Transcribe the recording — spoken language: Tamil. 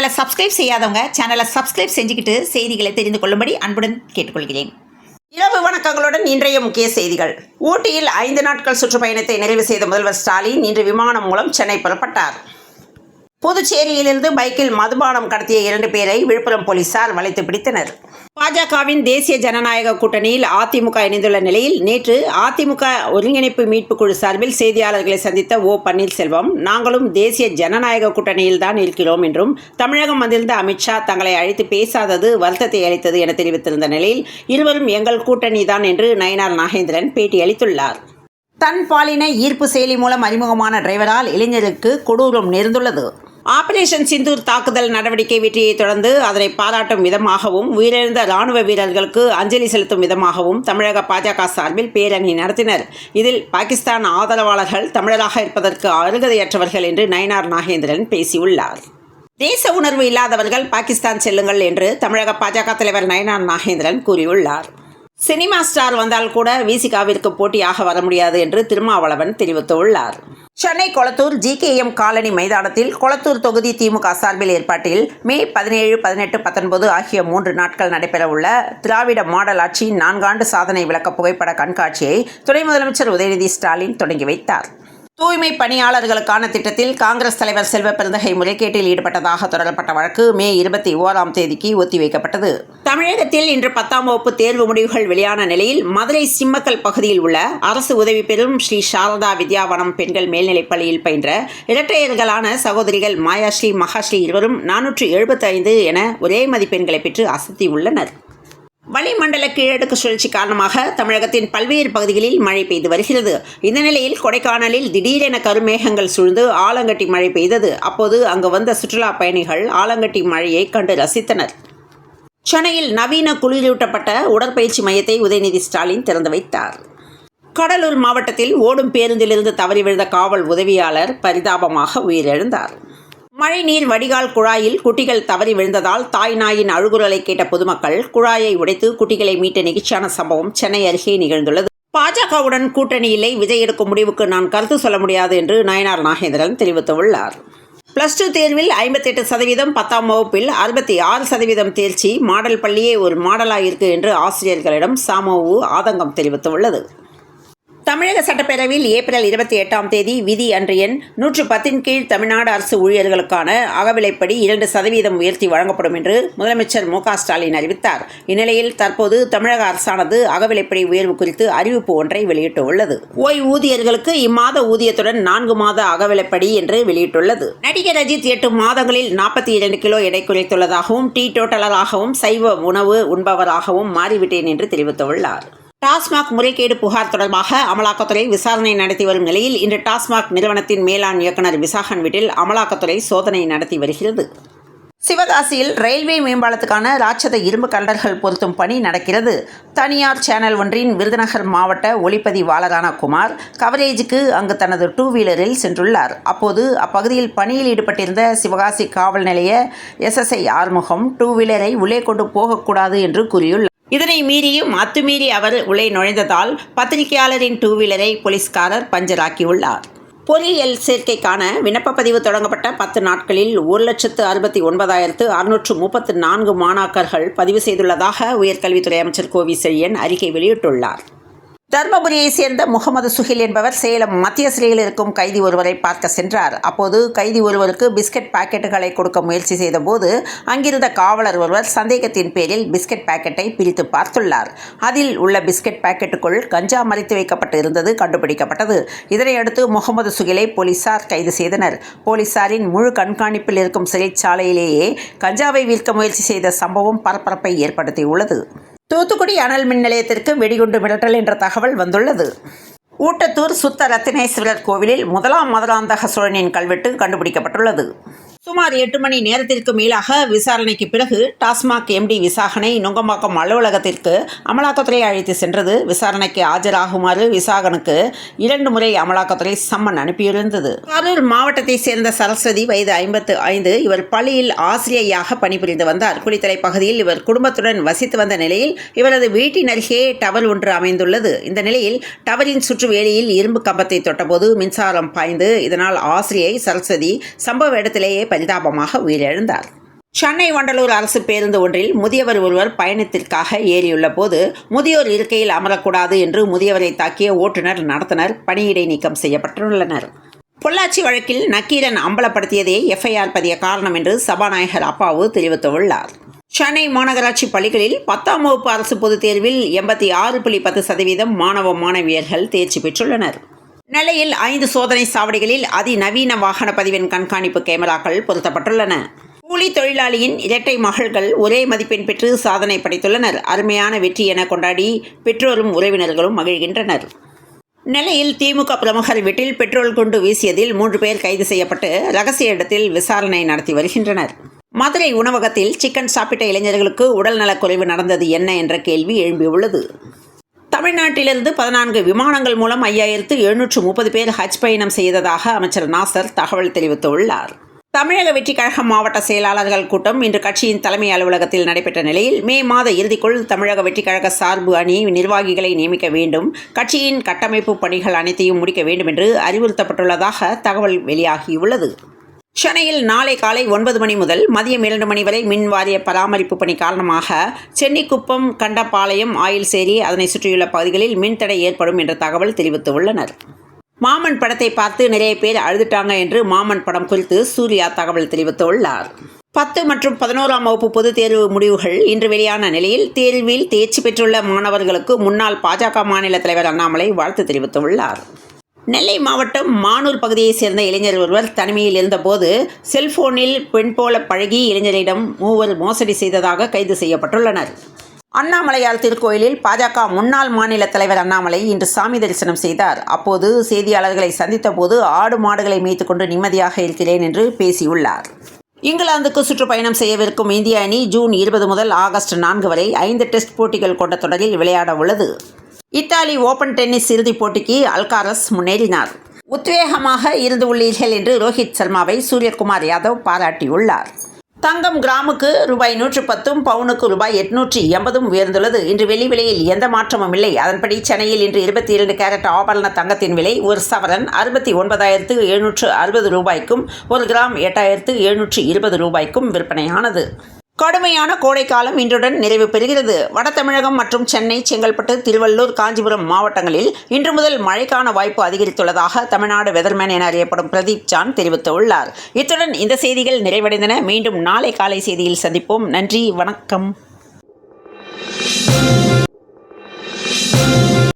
சேனலை சப்ஸ்கிரைப் செய்யாதவங்க சேனலை சப்ஸ்கிரைப் செஞ்சுக்கிட்டு செய்திகளை தெரிந்து கொள்ளும்படி அன்புடன் கேட்டுக்கொள்கிறேன். இரவு வணக்கங்களுடன் இன்றைய முக்கிய செய்திகள். ஊட்டியில் 5 நாட்கள் சுற்றுப்பயணத்தை நிறைவு செய்த முதல்வர் ஸ்டாலின் இன்று விமானம் மூலம் சென்னை புறப்பட்டார். புதுச்சேரியிலிருந்து பைக்கில் மதுபானம் கடத்திய 2 பேரை விழுப்புரம் போலீசார் வளைத்து பிடித்தனர். பாஜகவின் தேசிய ஜனநாயக கூட்டணியில் அதிமுக இணைந்துள்ள நிலையில் நேற்று அதிமுக ஒருங்கிணைப்பு மீட்பு குழு சார்பில் செய்தியாளர்களை சந்தித்த ஓ பன்னீர்செல்வம், நாங்களும் தேசிய ஜனநாயக கூட்டணியில்தான் இருக்கிறோம் என்றும் தமிழகம் வந்திருந்த அமித்ஷா தங்களை அழைத்து பேசாதது வருத்தத்தை அளித்தது என தெரிவித்திருந்த நிலையில் இருவரும் எங்கள் கூட்டணி தான் என்று நயினார் நாகேந்திரன் பேட்டி அளித்துள்ளார். தன் பாலின ஈர்ப்பு செயலி மூலம் அறிமுகமான டிரைவரால் இளைஞருக்கு கொடூரம் நேர்ந்துள்ளது. ஆபரேஷன் சிந்தூர் தாக்குதல் நடவடிக்கை வெற்றியை தொடர்ந்து அதனை பாராட்டும் விதமாகவும் உயிரிழந்த இராணுவ வீரர்களுக்கு அஞ்சலி செலுத்தும் விதமாகவும் தமிழக பாஜக சார்பில் பேரணி நடத்தினர். இதில் பாகிஸ்தான் ஆதரவாளர்கள் தமிழராக இருப்பதற்கு அருகதையற்றவர்கள் என்று நயினார் நாகேந்திரன் பேசியுள்ளார். தேச உணர்வு இல்லாதவர்கள் பாகிஸ்தான் செல்லுங்கள் என்று தமிழக பாஜக தலைவர் நயினார் நாகேந்திரன் கூறியுள்ளார். சினிமா ஸ்டார் வந்தால் கூட விசிகாவிற்கு போட்டியாக வர முடியாது என்று திருமாவளவன் தெரிவித்துள்ளார். சென்னை கொளத்தூர் GKM காலனி மைதானத்தில் கொளத்தூர் தொகுதி திமுக சார்பில் ஏற்பாட்டில் மே 17, 18, 19 ஆகிய 3 நாட்கள் நடைபெறவுள்ள திராவிட மாடல் ஆட்சியின் 4 ஆண்டு சாதனை விளக்க புகைப்பட கண்காட்சியை துணை முதலமைச்சர் உதயநிதி ஸ்டாலின் தொடங்கி வைத்தார். தூய்மை பணியாளர்களுக்கான திட்டத்தில் காங்கிரஸ் தலைவர் செல்வ பெருந்தகை முறைகேட்டில் ஈடுபட்டதாக தொடரப்பட்ட வழக்கு மே 21ஆம் தேதிக்கு ஒத்திவைக்கப்பட்டது. தமிழகத்தில் இன்று 10ஆம் வகுப்பு தேர்வு முடிவுகள் வெளியான நிலையில் மதுரை சிம்மக்கல் பகுதியில் உள்ள அரசு உதவி பெறும் ஸ்ரீ சாரதா வித்யாவனம் பெண்கள் மேல்நிலைப் பள்ளியில் பயின்ற இரட்டையர்களான சகோதரிகள் மாயாஸ்ரீ மகாஸ்ரீ இருவரும் 475 என ஒரே மதிப்பெண்களை பெற்று அசத்தியுள்ளனர். வளிமண்டல கீழடுக்கு சுழற்சி காரணமாக தமிழகத்தின் பல்வேறு பகுதிகளில் மழை பெய்து வருகிறது. இந்த நிலையில் கொடைக்கானலில் திடீரென கருமேகங்கள் சூழ்ந்து ஆலங்கட்டி மழை பெய்தது. அப்போது அங்கு வந்த சுற்றுலா பயணிகள் ஆலங்கட்டி மழையை கண்டு ரசித்தனர். சென்னையில் நவீன குளிரூட்டப்பட்ட உடற்பயிற்சி மையத்தை உதயநிதி ஸ்டாலின் திறந்து வைத்தார். கடலூர் மாவட்டத்தில் ஓடும் பேருந்திலிருந்து தவறி விழுந்த காவல் உதவியாளர் பரிதாபமாக உயிரிழந்தார். மழைநீர் வடிகால் குழாயில் குட்டிகள் தவறி விழுந்ததால் தாய் நாயின் அழுகுரலை கேட்ட பொதுமக்கள் குழாயை உடைத்து குட்டிகளை மீட்ட நெகிழ்ச்சியான சம்பவம் சென்னை அருகே நிகழ்ந்துள்ளது. பாஜகவுடன் கூட்டணி இல்லை, விஜய் எடுக்கும் முடிவுக்கு நான் கருத்து சொல்ல முடியாது என்று நயினார் நாகேந்திரன் தெரிவித்துள்ளார். +2 தேர்வில் 58%, 10ஆம் வகுப்பில் 66% தேர்ச்சி. மாடல் பள்ளியே ஒரு மாடலாக இருக்கு என்று ஆசிரியர்களிடம் சமூக ஆதங்கம் தெரிவித்துள்ளது. தமிழக சட்டப்பேரவையில் ஏப்ரல் 28ஆம் தேதி விதி அன்று எண் 110 கீழ் தமிழ்நாடு அரசு ஊழியர்களுக்கான அகவிலைப்படி 2% உயர்த்தி வழங்கப்படும் என்று முதலமைச்சர் மு க ஸ்டாலின் அறிவித்தார். இந்நிலையில் தற்போது தமிழக அரசானது அகவிலைப்படி உயர்வு குறித்து அறிவிப்பு ஒன்றை வெளியிட்டுள்ளது. ஓய்வூதியர்களுக்கு இம்மாத ஊதியத்துடன் 4 மாத அகவிலைப்படி என்று வெளியிட்டுள்ளது. நடிகர் அஜித் 8 மாதங்களில் 42 கிலோ எடை குறைத்துள்ளதாகவும் டீ டோட்டலராகவும் சைவ உணவு உண்பவராகவும் மாறிவிட்டேன் என்று தெரிவித்துள்ளார். டாஸ்மாக் முறைகேடு புகார் தொடர்பாக அமலாக்கத்துறை விசாரணை நடத்தி வரும் நிலையில் இன்று டாஸ்மாக் நிறுவனத்தின் மேலாண் இயக்குநர் விசாகன் வீட்டில் அமலாக்கத்துறை சோதனை நடத்தி வருகிறது. சிவகாசியில் ரயில்வே மேம்பாலத்துக்கான ராட்சத இரும்பு கல்லர்கள் பொருத்தும் பணி நடக்கிறது. தனியார் சேனல் ஒன்றின் விருதுநகர் மாவட்ட ஒளிப்பதிவாளரான குமார் கவரேஜுக்கு அங்கு தனது 2 வீலரில் சென்றுள்ளார். அப்போது அப்பகுதியில் பணியில் ஈடுபட்டிருந்த சிவகாசி காவல் நிலைய SSI ஆறுமுகம் 2 வீலரை உள்ளே கொண்டு போகக்கூடாது என்று கூறியுள்ளார். இதனை மீறியும் அத்துமீறி அவர் உள்ளே நுழைந்ததால் பத்திரிகையாளரின் 2 வீலரை போலீஸ்காரர் பஞ்சராக்கியுள்ளார். பொறியியல் சேர்க்கைக்கான விண்ணப்ப பதிவு தொடங்கப்பட்ட 10 நாட்களில் 1,69,634 மாணாக்கர்கள் பதிவு செய்துள்ளதாக உயர்கல்வித்துறை அமைச்சர் கோவி செழியன் அறிக்கை வெளியிட்டுள்ளார். தர்மபுரியை சேர்ந்த முகமது சுஹில் என்பவர் சேலம் மத்திய சிறையில் இருக்கும் கைதி ஒருவரை பார்க்க சென்றார். அப்போது கைதி ஒருவருக்கு பிஸ்கட் பாக்கெட்டுகளை கொடுக்க முயற்சி செய்தபோது அங்கிருந்த காவலர் ஒருவர் சந்தேகத்தின் பேரில் பிஸ்கட் பாக்கெட்டை பிரித்து பார்த்துள்ளார். அதில் உள்ள பிஸ்கட் பாக்கெட்டுக்குள் கஞ்சா மறைத்து வைக்கப்பட்டு இருந்தது கண்டுபிடிக்கப்பட்டது. இதனையடுத்து முகமது சுஹிலை போலீசார் கைது செய்தனர். போலீசாரின் முழு கண்காணிப்பில் இருக்கும் சிறைச்சாலையிலேயே கஞ்சாவை விற்க முயற்சி செய்த சம்பவம் பரபரப்பை ஏற்படுத்தியுள்ளது. தூத்துக்குடி அனல் மின் நிலையத்திற்கு வெடிகுண்டு மிரட்டல் என்ற தகவல் வந்துள்ளது. ஊட்டத்தூர் சுத்த ரத்தினேஸ்வரர் கோவிலில் 1ஆம் மதுராந்தக சோழனின் கல்வெட்டு கண்டுபிடிக்கப்பட்டுள்ளது. சுமார் 8 மணி நேரத்திற்கு மேலாக விசாரணைக்கு பிறகு டாஸ்மாக் MD விசாகனை நுங்கம்பாக்கம் அலுவலகத்திற்கு அமலாக்கத்துறை அழைத்து சென்றது. விசாரணைக்கு ஆஜராகுமாறு விசாகனுக்கு 2 முறை அமலாக்கத்துறை சம்மன் அனுப்பியிருந்தது. கரூர் மாவட்டத்தை சேர்ந்த சரஸ்வதி, வயது 55. இவர் பள்ளியில் ஆசிரியையாக பணிபுரிந்து வந்தார். குளித்தலை பகுதியில் இவர் குடும்பத்துடன் வசித்து வந்த நிலையில் இவரது வீட்டின் அருகே டவர் ஒன்று அமைந்துள்ளது. இந்த நிலையில் டவரின் சுற்றுவேலியில் இரும்பு கம்பத்தை தொட்டபோது மின்சாரம் பாய்ந்து இதனால் ஆசிரியை சரஸ்வதி சம்பவ இடத்திலேயே பரிதாபமாக உயிரிழந்தார். சென்னை வண்டலூர் அரசு பேருந்து ஒன்றில் முதியவர் ஒருவர் பயணத்திற்காக ஏறியுள்ள போது முதியோர் இருக்கையில் அமரக்கூடாது என்று முதியவரை தாக்கிய ஓட்டுநர் நடத்துனர் பணியிடை நீக்கம் செய்யப்பட்டுள்ளனர். பொள்ளாச்சி வழக்கில் நக்கீரன் அம்பலப்படுத்தியதே எஃப்ஐஆர் பதிய காரணம் என்று சபாநாயகர் அப்பாவு தெரிவித்துள்ளார். சென்னை மாநகராட்சி பள்ளிகளில் 10ஆம் வகுப்பு அரசு பொதுத் தேர்வில் 86.10% மாணவ மாணவியர்கள் தேர்ச்சி பெற்றுள்ளனர். நெல்லையில் 5 சோதனை சாவடிகளில் அதிநவீன வாகன பதிவெண் கண்காணிப்பு கேமராக்கள் பொருத்தப்பட்டுள்ளன. கூலி தொழிலாளியின் இரட்டை மகள்கள் ஒரே மதிப்பெண் பெற்று சாதனை படைத்துள்ளனர். அருமையான வெற்றி என கொண்டாடி பெற்றோரும் உறவினர்களும் மகிழ்கின்றனர். நெல்லையில் திமுக பிரமுகர் வீட்டில் பெட்ரோல் குண்டு வீசியதில் 3 பேர் கைது செய்யப்பட்டு ரகசிய இடத்தில் விசாரணை நடத்தி வருகின்றனர். மதுரை உணவகத்தில் சிக்கன் சாப்பிட்ட இளைஞர்களுக்கு உடல்நலக்குறைவு நடந்தது என்ன என்ற கேள்வி எழும்பியுள்ளது. தமிழ்நாட்டிலிருந்து 14 விமானங்கள் மூலம் 5730 பேர் ஹஜ் பயணம் செய்ததாக அமைச்சர் நாசர் தகவல் தெரிவித்துள்ளார். தமிழக வெற்றிக் கழக மாவட்ட செயலாளர்கள் கூட்டம் இன்று கட்சியின் தலைமை அலுவலகத்தில் நடைபெற்ற நிலையில் மே மாத இறுதிக்குள் தமிழக வெற்றிக் கழக சார்பு அணி நிர்வாகிகளை நியமிக்க வேண்டும், கட்சியின் கட்டமைப்பு பணிகள் அனைத்தையும் முடிக்க வேண்டும் என்று அறிவுறுத்தப்பட்டுள்ளதாக தகவல் வெளியாகியுள்ளது. சென்னையில் நாளை காலை 9 மணி முதல் மதியம் 2 மணி வரை மின் வாரிய பராமரிப்பு பணி காரணமாக சென்னிக்குப்பம், கண்டபாளையம், ஆயில்சேரி அதனை சுற்றியுள்ள பகுதிகளில் மின்தடை ஏற்படும் என்ற தகவல் தெரிவித்துள்ளனர். மாமன் படத்தை பார்த்து நிறைய பேர் அழுதுட்டாங்க என்று மாமன் படம் குறித்து சூர்யா தகவல் தெரிவித்துள்ளார். 10 மற்றும் 11ஆம் வகுப்பு பொதுத் தேர்வு முடிவுகள் இன்று வெளியான நிலையில் தேர்வில் தேர்ச்சி பெற்றுள்ள மாணவர்களுக்கு முன்னாள் பாஜக மாநில தலைவர் அண்ணாமலை வாழ்த்து தெரிவித்துள்ளார். நெல்லை மாவட்டம் மானூர் பகுதியைச் சேர்ந்த இளைஞர் ஒருவர் தனிமையில் இருந்தபோது செல்போனில் பெண் போல பழகி இளைஞரிடம் 3 மோசடி செய்ததாக கைது செய்யப்பட்டுள்ளனர். அண்ணாமலையார் திருக்கோயிலில் பாஜக முன்னாள் மாநில தலைவர் அண்ணாமலை இன்று சாமி தரிசனம் செய்தார். அப்போது செய்தியாளர்களை சந்தித்த போது ஆடு மாடுகளை மேய்த்துக்கொண்டு நிம்மதியாக இருக்கிறேன் என்று பேசியுள்ளார். இங்கிலாந்துக்கு சுற்றுப்பயணம் செய்யவிருக்கும் இந்திய அணி ஜூன் 20 முதல் ஆகஸ்ட் 4 வரை 5 டெஸ்ட் போட்டிகள் கொண்ட தொடரில் விளையாட உள்ளது. இத்தாலி ஓபன் டென்னிஸ் இறுதிப் போட்டிக்கு அல்காரஸ் முன்னேறினார். உத்வேகமாக இருந்து உள்ளீர்கள் என்று ரோஹித் சர்மாவை சூரியகுமார் யாதவ் பாராட்டியுள்ளார். தங்கம் கிராமுக்கு ரூபாய் 110, பவுனுக்கு ரூபாய் 880 உயர்ந்துள்ளது. இன்று வெள்ளி விலையில் எந்த மாற்றமும் இல்லை. அதன்படி சென்னையில் இன்று 22 கேரட் ஆபரண தங்கத்தின் விலை ஒரு சவரன் 69,760 ரூபாய்க்கும், 1 கிராம் 8,720 ரூபாய்க்கும் விற்பனையானது. கடுமையான கோடைக்காலம் இன்றுடன் நிறைவு பெறுகிறது. வட தமிழகம் மற்றும் சென்னை, செங்கல்பட்டு, திருவள்ளூர், காஞ்சிபுரம் மாவட்டங்களில் இன்று முதல் மழைக்கான வாய்ப்பு அதிகரித்துள்ளதாக தமிழ்நாடு வெதர்மேன் என அறியப்படும் பிரதீப் ஜான் தெரிவித்துள்ளார். இத்துடன் இந்த செய்திகள் நிறைவடைந்தன. மீண்டும் நாளை காலை செய்தியில் சந்திப்போம். நன்றி, வணக்கம்.